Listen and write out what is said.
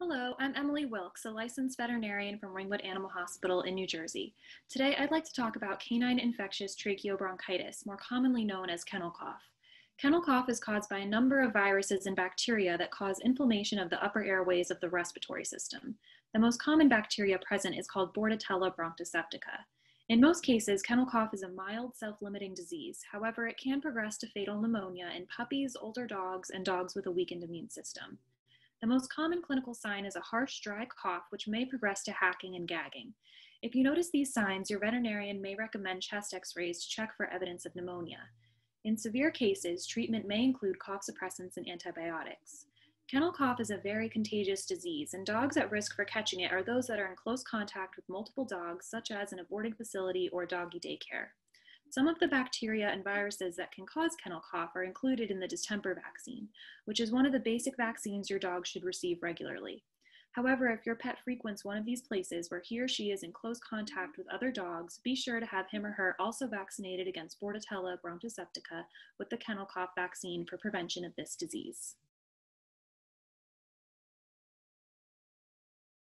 Hello, I'm Emily Wilkes, a licensed veterinarian from Ringwood Animal Hospital in New Jersey. Today, I'd like to talk about canine infectious tracheobronchitis, more commonly known as kennel cough. Kennel cough is caused by a number of viruses and bacteria that cause inflammation of the upper airways of the respiratory system. The most common bacteria present is called Bordetella bronchoseptica. In most cases, kennel cough is a mild, self-limiting disease. However, it can progress to fatal pneumonia in puppies, older dogs, and dogs with a weakened immune system. The most common clinical sign is a harsh, dry cough, which may progress to hacking and gagging. If you notice these signs, your veterinarian may recommend chest x-rays to check for evidence of pneumonia. In severe cases, treatment may include cough suppressants and antibiotics. Kennel cough is a very contagious disease, and dogs at risk for catching it are those that are in close contact with multiple dogs, such as in a boarding facility or doggy daycare. Some of the bacteria and viruses that can cause kennel cough are included in the distemper vaccine, which is one of the basic vaccines your dog should receive regularly. However, if your pet frequents one of these places where he or she is in close contact with other dogs, be sure to have him or her also vaccinated against Bordetella bronchoseptica with the kennel cough vaccine for prevention of this disease.